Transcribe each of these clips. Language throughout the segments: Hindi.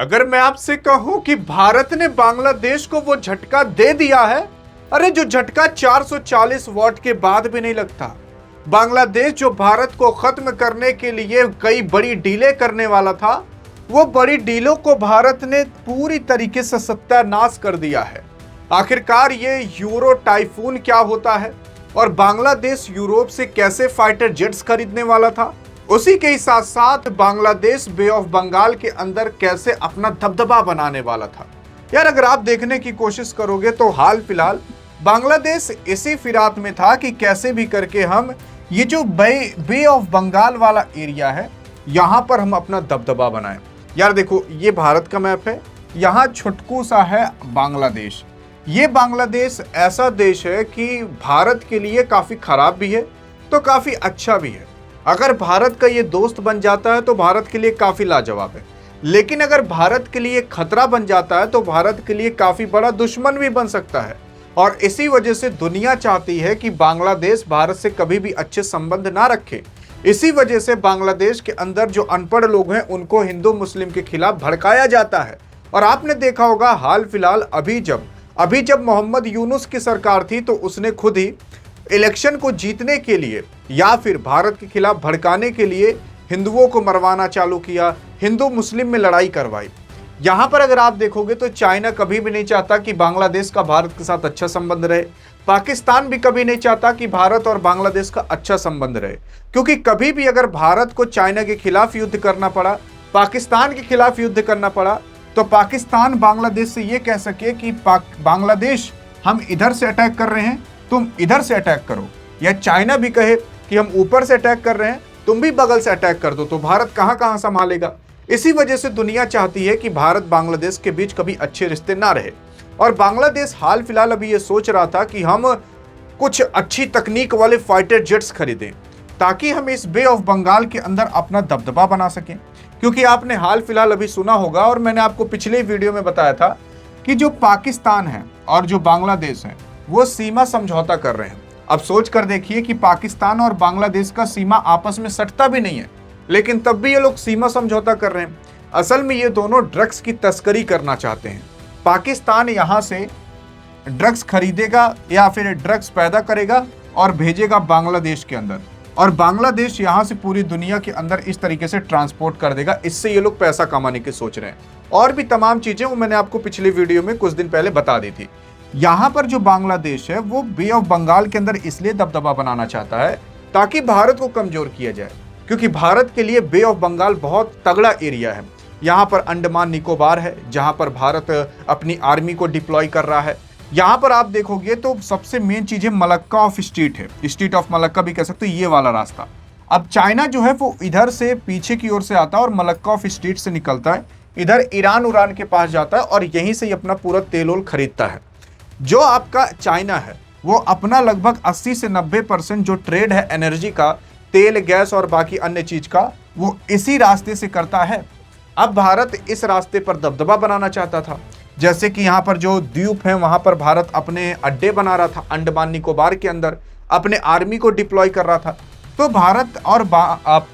अगर मैं आपसे कहूं कि भारत ने बांग्लादेश को वो झटका दे दिया है, अरे जो झटका 440 वॉट के बाद भी नहीं लगता। बांग्लादेश जो भारत को खत्म करने के लिए कई बड़ी डीलें करने वाला था, वो बड़ी डीलों को भारत ने पूरी तरीके से सत्यानाश कर दिया है। आखिरकार ये यूरो टाइफून क्या होता है और बांग्लादेश यूरोप से कैसे फाइटर जेट्स खरीदने वाला था, उसी के साथ साथ बांग्लादेश बे ऑफ बंगाल के अंदर कैसे अपना दबदबा बनाने वाला था। यार अगर आप देखने की कोशिश करोगे तो हाल फिलहाल बांग्लादेश इसी फिराक में था कि कैसे भी करके हम ये जो बे ऑफ बंगाल वाला एरिया है, यहाँ पर हम अपना दबदबा बनाएं। यार देखो, ये भारत का मैप है, यहाँ छुटकू सा है बांग्लादेश। ये बांग्लादेश ऐसा देश है कि भारत के लिए काफ़ी खराब भी है तो काफ़ी अच्छा भी है। अगर भारत का ये दोस्त बन जाता है तो भारत के लिए काफ़ी लाजवाब है, लेकिन अगर भारत के लिए खतरा बन जाता है तो भारत के लिए काफ़ी बड़ा दुश्मन भी बन सकता है। और इसी वजह से दुनिया चाहती है कि बांग्लादेश भारत से कभी भी अच्छे संबंध ना रखे। इसी वजह से बांग्लादेश के अंदर जो अनपढ़ लोग हैं उनको हिंदू मुस्लिम के खिलाफ भड़काया जाता है। और आपने देखा होगा हाल फिलहाल अभी जब मोहम्मद यूनुस की सरकार थी तो उसने खुद ही इलेक्शन को जीतने के लिए या फिर भारत के खिलाफ भड़काने के लिए हिंदुओं को मरवाना चालू किया, हिंदू मुस्लिम में लड़ाई करवाई। यहाँ पर अगर आप देखोगे तो चाइना कभी भी नहीं चाहता कि बांग्लादेश का भारत के साथ अच्छा संबंध रहे। पाकिस्तान भी कभी नहीं चाहता कि भारत और बांग्लादेश का अच्छा संबंध रहे, क्योंकि कभी भी अगर भारत को चाइना के खिलाफ युद्ध करना पड़ा, पाकिस्तान के खिलाफ युद्ध करना पड़ा, तो पाकिस्तान बांग्लादेश से ये कह सके कि बांग्लादेश हम इधर से अटैक कर रहे हैं, तुम इधर से अटैक करो, या चाइना भी कहे कि हम ऊपर से अटैक कर रहे हैं, तुम भी बगल से अटैक कर दो, तो भारत कहां कहां संभालेगा। इसी वजह से दुनिया चाहती है कि भारत बांग्लादेश के बीच कभी अच्छे रिश्ते ना रहे। और बांग्लादेश हाल फिलहाल अभी ये सोच रहा था कि हम कुछ अच्छी तकनीक वाले फाइटर जेट्स खरीदें ताकि हम इस बे ऑफ बंगाल के अंदर अपना दबदबा बना सकें। क्योंकि आपने हाल फिलहाल अभी सुना होगा और मैंने आपको पिछले वीडियो में बताया था कि जो पाकिस्तान है और जो बांग्लादेश है वो सीमा समझौता कर रहे हैं। अब सोच कर देखिए कि पाकिस्तान और बांग्लादेश का सीमा आपस में सटता भी नहीं है, लेकिन तब भी ये लोग सीमा समझौता कर रहे हैं। असल में ये दोनों ड्रग्स की तस्करी करना चाहते हैं। पाकिस्तान यहाँ से ड्रग्स खरीदेगा या फिर ड्रग्स पैदा करेगा और भेजेगा बांग्लादेश के अंदर, और बांग्लादेश यहाँ से पूरी दुनिया के अंदर इस तरीके से ट्रांसपोर्ट कर देगा। इससे ये लोग पैसा कमाने की सोच रहे हैं। और भी तमाम चीजें वो मैंने आपको पिछले वीडियो में कुछ दिन पहले बता दी थी। यहाँ पर जो बांग्लादेश है वो बे ऑफ बंगाल के अंदर इसलिए दबदबा बनाना चाहता है ताकि भारत को कमजोर किया जाए, क्योंकि भारत के लिए बे ऑफ बंगाल बहुत तगड़ा एरिया है। यहाँ पर अंडमान निकोबार है जहाँ पर भारत अपनी आर्मी को डिप्लॉय कर रहा है। यहाँ पर आप देखोगे तो सबसे मेन चीज है मलक्का ऑफ स्ट्रीट है, स्ट्रीट ऑफ मलक्का भी कह सकते हो, ये वाला रास्ता। अब चाइना जो है वो इधर से पीछे की ओर से आता है और मलक्का ऑफ स्ट्रीट से निकलता है, इधर ईरान के पास जाता है और यहीं से अपना पूरा तेल ओल खरीदता है। जो आपका चाइना है वो अपना लगभग 80 से 90% जो ट्रेड है एनर्जी का, तेल गैस और बाकी अन्य चीज का, वो इसी रास्ते से करता है। अब भारत इस रास्ते पर दबदबा बनाना चाहता था। जैसे कि यहाँ पर जो द्वीप है वहां पर भारत अपने अड्डे बना रहा था, अंडमान निकोबार के अंदर अपने आर्मी को डिप्लॉय कर रहा था। तो भारत और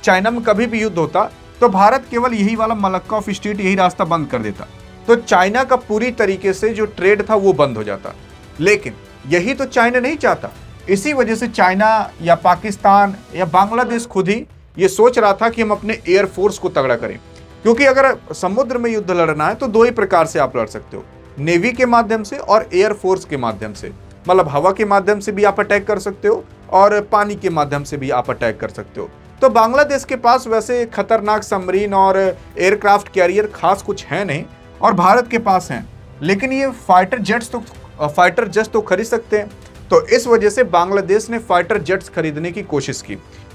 चाइना में कभी भी युद्ध होता तो भारत केवल यही वाला मलक्का ऑफ स्ट्रीट, यही रास्ता बंद कर देता, तो चाइना का पूरी तरीके से जो ट्रेड था वो बंद हो जाता। लेकिन यही तो चाइना नहीं चाहता। इसी वजह से चाइना या पाकिस्तान या बांग्लादेश खुद ही ये सोच रहा था कि हम अपने एयरफोर्स को तगड़ा करें, क्योंकि अगर समुद्र में युद्ध लड़ना है तो दो ही प्रकार से आप लड़ सकते हो, नेवी के माध्यम से और एयरफोर्स के माध्यम से। मतलब हवा के माध्यम से भी आप अटैक कर सकते हो और पानी के माध्यम से भी आप अटैक कर सकते हो। तो बांग्लादेश के पास वैसे खतरनाक सबमरीन और एयरक्राफ्ट कैरियर खास कुछ है नहीं, और भारत के पास हैं, लेकिन ये फाइटर जेट्स तो खरीद सकते हैं। तो इस वजह से बांग्लादेश ने फाइटर जेट्स खरीदने की कोशिश की।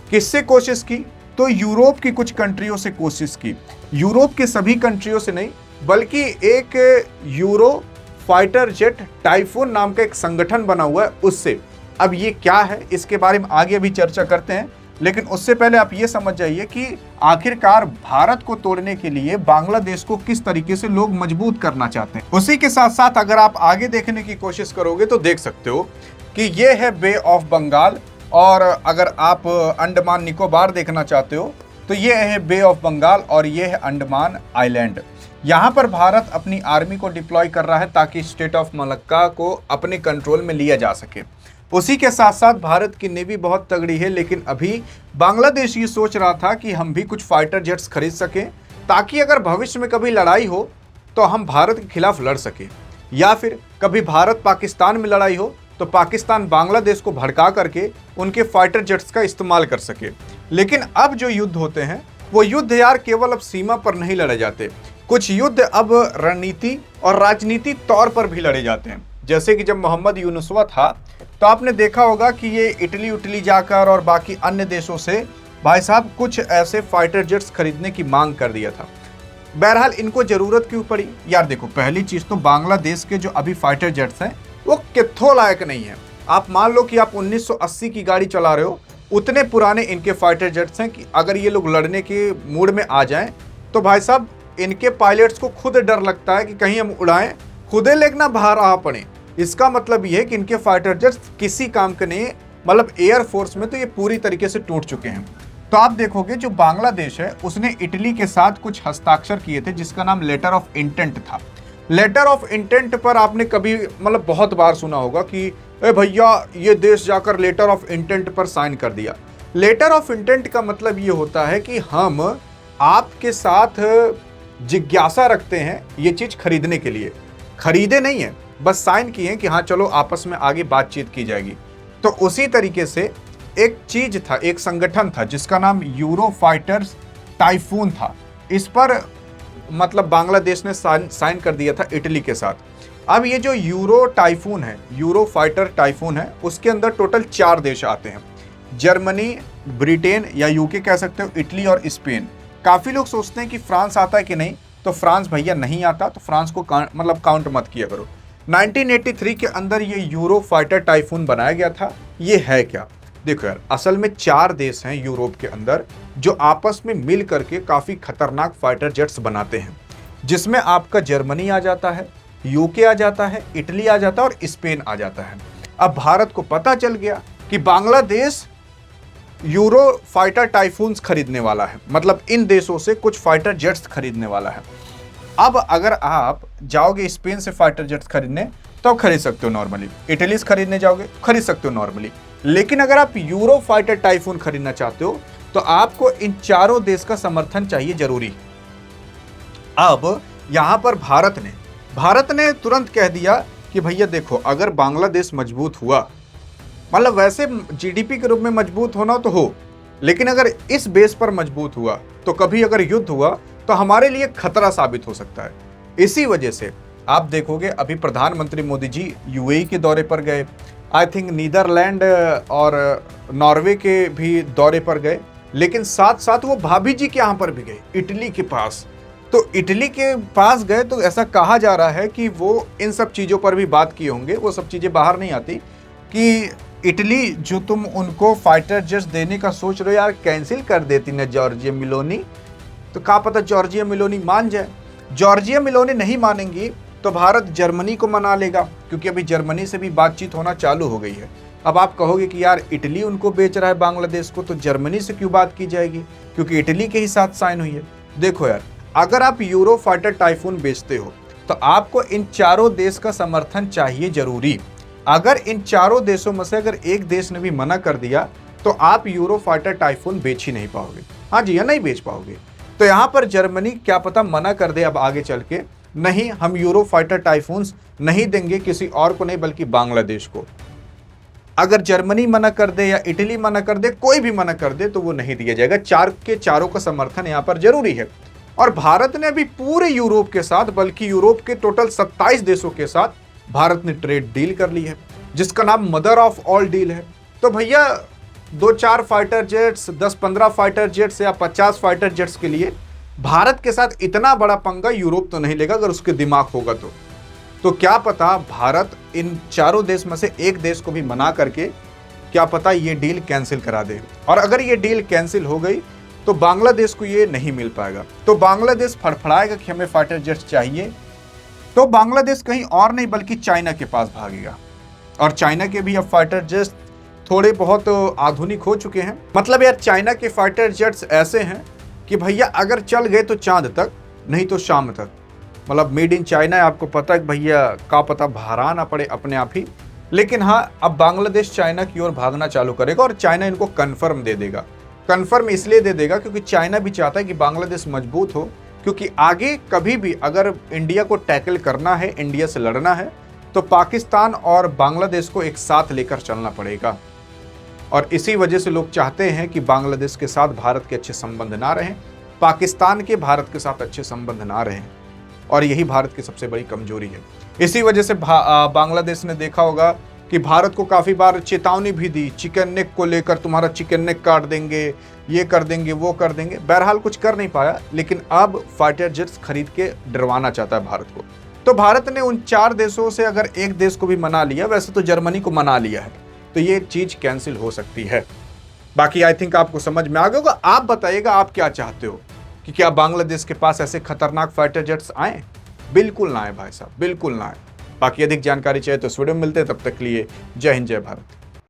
किससे कोशिश की? तो यूरोप की कुछ कंट्रियों से कोशिश की। यूरोप के सभी कंट्रियों से नहीं, बल्कि एक यूरो फाइटर जेट टाइफून नाम का एक संगठन बना हुआ है, उससे। अब ये क्या है इसके बारे में आगे भी चर्चा करते हैं, लेकिन उससे पहले आप ये समझ जाइए कि आखिरकार भारत को तोड़ने के लिए बांग्लादेश को किस तरीके से लोग मजबूत करना चाहते हैं। उसी के साथ साथ अगर आप आगे देखने की कोशिश करोगे तो देख सकते हो कि ये है बे ऑफ बंगाल, और अगर आप अंडमान निकोबार देखना चाहते हो तो ये है बे ऑफ बंगाल और ये है अंडमान आइलैंड। यहाँ पर भारत अपनी आर्मी को डिप्लॉय कर रहा है ताकि स्टेट ऑफ मलक्का को अपने कंट्रोल में लिया जा सके। उसी के साथ साथ भारत की नेवी बहुत तगड़ी है, लेकिन अभी बांग्लादेश ये सोच रहा था कि हम भी कुछ फाइटर जेट्स खरीद सकें ताकि अगर भविष्य में कभी लड़ाई हो तो हम भारत के खिलाफ लड़ सकें, या फिर कभी भारत पाकिस्तान में लड़ाई हो तो पाकिस्तान बांग्लादेश को भड़का करके उनके फाइटर जेट्स का इस्तेमाल कर सके। लेकिन अब जो युद्ध होते हैं वो युद्ध यार केवल अब सीमा पर नहीं लड़े जाते, कुछ युद्ध अब रणनीति और राजनीति तौर पर भी लड़े जाते हैं। जैसे कि जब मोहम्मद यूनुसवा था तो आपने देखा होगा कि ये इटली जाकर और बाकी अन्य देशों से भाई साहब कुछ ऐसे फाइटर जेट्स खरीदने की मांग कर दिया था। बहरहाल इनको जरूरत क्यों पड़ी यार? देखो, पहली चीज तो बांग्लादेश के जो अभी फाइटर जेट्स हैं वो कित्थों लायक नहीं है। आप मान लो कि आप 1980 की गाड़ी चला रहे हो, उतने पुराने इनके फाइटर जेट्स हैं कि अगर ये लोग लड़ने के मूड में आ जाएं तो भाई साहब इनके पायलट्स को खुद डर लगता है कि कहीं हम उड़ाएं, खुदे लेगना बाहर आ पड़े। इसका मतलब ये है कि इनके फाइटर जेट्स किसी काम के नहीं, मतलब एयर फोर्स में तो ये पूरी तरीके से टूट चुके हैं। तो आप देखोगे जो बांग्लादेश है उसने इटली के साथ कुछ हस्ताक्षर किए थे जिसका नाम लेटर ऑफ इंटेंट था। लेटर ऑफ इंटेंट पर आपने कभी मतलब बहुत बार सुना होगा कि ए भैया ये देश जाकर लेटर ऑफ इंटेंट पर साइन कर दिया। लेटर ऑफ इंटेंट का मतलब ये होता है कि हम आपके साथ जिज्ञासा रखते हैं ये चीज खरीदने के लिए, खरीदे नहीं है, बस साइन किए कि हाँ चलो आपस में आगे बातचीत की जाएगी। तो उसी तरीके से एक चीज था, एक संगठन था जिसका नाम यूरो फाइटर्स टाइफून था। इस पर मतलब बांग्लादेश ने साइन कर दिया था इटली के साथ। अब ये जो यूरो टाइफून है, यूरो फाइटर टाइफून है, उसके अंदर टोटल 4 देश आते हैं, जर्मनी, ब्रिटेन या यूके कह सकते हो, इटली और स्पेन। काफी लोग सोचते हैं कि फ्रांस आता है कि नहीं, तो फ्रांस भैया नहीं आता, तो फ्रांस को मतलब काउंट मत किया करो। 1983 के अंदर ये यूरो फाइटर टाइफून बनाया गया था। ये है क्या? देखो यार, असल में 4 देश हैं यूरोप के अंदर जो आपस में मिल करके काफी खतरनाक फाइटर जेट्स बनाते हैं, जिसमें आपका जर्मनी आ जाता है, यूके आ जाता है, इटली आ जाता है और स्पेन आ जाता है। अब भारत को पता चल गया कि बांग्लादेश यूरो फाइटर टाइफून्स खरीदने वाला है, मतलब इन देशों से कुछ फाइटर जेट्स खरीदने वाला है। अब अगर आप जाओगे स्पेन से फाइटर जेट्स खरीदने तो खरीद सकते हो नॉर्मली, इटली से खरीदने जाओगे खरीद सकते हो नॉर्मली, लेकिन अगर आप यूरो फाइटर टाइफून खरीदना चाहते हो तो आपको इन 4 देश का समर्थन चाहिए जरूरी। अब यहां पर भारत ने तुरंत कह दिया कि भैया देखो, अगर बांग्लादेश मजबूत हुआ, मतलब वैसे जीडीपी के रूप में मजबूत होना तो हो, लेकिन अगर इस बेस पर मजबूत हुआ तो कभी अगर युद्ध हुआ तो हमारे लिए खतरा साबित हो सकता है। इसी वजह से आप देखोगे अभी प्रधानमंत्री मोदी जी यूएई के दौरे पर गए, आई थिंक नीदरलैंड और नॉर्वे के भी दौरे पर गए, लेकिन साथ साथ वो भाभी जी के यहाँ पर भी गए, इटली के पास। तो इटली के पास गए तो ऐसा कहा जा रहा है कि वो इन सब चीज़ों पर भी बात किए होंगे। वो सब चीज़ें बाहर नहीं आती कि इटली जो तुम उनको फाइटर जेट्स देने का सोच रहे हो यार, कैंसिल कर देती ना जॉर्जिया मेलोनी, तो क्या पता जॉर्जिया मेलोनी मान जाए। जॉर्जिया मेलोनी नहीं मानेंगी तो भारत जर्मनी को मना लेगा, क्योंकि अभी जर्मनी से भी बातचीत होना चालू हो गई है। अब आप कहोगे कि यार इटली उनको बेच रहा है बांग्लादेश को, तो जर्मनी से क्यों बात की जाएगी, क्योंकि इटली के ही साथ साइन हुई है। देखो यार, अगर आप यूरो फाइटर टाइफून बेचते हो तो आपको इन 4 देश का समर्थन चाहिए जरूरी। अगर इन 4 देशों में से अगर एक देश ने भी मना कर दिया तो आप यूरो फाइटर टाइफून बेच ही नहीं पाओगे। हाँ जी, या नहीं बेच पाओगे। तो यहाँ पर जर्मनी क्या पता मना कर दे अब आगे चल के, नहीं हम यूरो फाइटर टाइफून्स नहीं देंगे किसी और को नहीं बल्कि बांग्लादेश को। अगर जर्मनी मना कर दे या इटली मना कर दे, कोई भी मना कर दे, तो वो नहीं दिया जाएगा। 4 के चारों का समर्थन यहाँ पर जरूरी है। और भारत ने अभी पूरे यूरोप के साथ, बल्कि यूरोप के टोटल 27 देशों के साथ भारत ने ट्रेड डील कर ली है, जिसका नाम मदर ऑफ ऑल डील है। तो भैया 2-4 फाइटर जेट्स, 10-15 फाइटर जेट्स या 50 फाइटर जेट्स के लिए भारत के साथ इतना बड़ा पंगा यूरोप तो नहीं लेगा, अगर उसके दिमाग होगा तो क्या पता भारत इन 4 देश में से एक देश को भी मना करके क्या पता ये डील कैंसिल करा दे। और अगर ये डील कैंसिल हो गई तो बांग्लादेश को ये नहीं मिल पाएगा। तो बांग्लादेश फड़फड़ाएगा कि हमें फाइटर जेट्स चाहिए, तो बांग्लादेश कहीं और नहीं बल्कि चाइना के पास भागेगा। और चाइना के भी अब फाइटर जेट्स थोड़े बहुत आधुनिक हो चुके हैं। मतलब यार, चाइना के फाइटर जेट्स ऐसे हैं कि भैया अगर चल गए तो चांद तक, नहीं तो शाम तक। मतलब मेड इन चाइना है, आपको पता है भैया, का पता बाहर ना पड़े अपने आप ही। लेकिन हाँ, अब बांग्लादेश चाइना की ओर भागना चालू करेगा और चाइना इनको कन्फर्म दे देगा। कन्फर्म इसलिए दे देगा क्योंकि चाइना भी चाहता है कि बांग्लादेश मजबूत हो, क्योंकि आगे कभी भी अगर इंडिया को टैकल करना है, इंडिया से लड़ना है, तो पाकिस्तान और बांग्लादेश को एक साथ लेकर चलना पड़ेगा। और इसी वजह से लोग चाहते हैं कि बांग्लादेश के साथ भारत के अच्छे संबंध ना रहें, पाकिस्तान के भारत के साथ अच्छे संबंध ना रहें, और यही भारत की सबसे बड़ी कमजोरी है। इसी वजह से बांग्लादेश ने देखा होगा कि भारत को काफी बार चेतावनी भी दी, चिकन नेक को लेकर तुम्हारा चिकन नेक काट देंगे, ये कर देंगे, वो कर देंगे। बहरहाल कुछ कर नहीं पाया, लेकिन अब फाइटर जेट्स खरीद के डरवाना चाहता है भारत को। तो भारत ने उन 4 देशों से अगर एक देश को भी मना लिया, वैसे तो जर्मनी को मना लिया है, तो ये चीज कैंसिल हो सकती है। बाकी आई थिंक आपको समझ में आ गया होगा। आप बताइएगा आप क्या चाहते हो कि क्या बांग्लादेश के पास ऐसे खतरनाक फाइटर जेट्स आए? बिल्कुल ना आए भाई साहब, बिल्कुल ना आए। बाकी अधिक जानकारी चाहिए तो इस वीडियो में मिलते हैं, तब तक के लिए जय हिंद, जय भारत।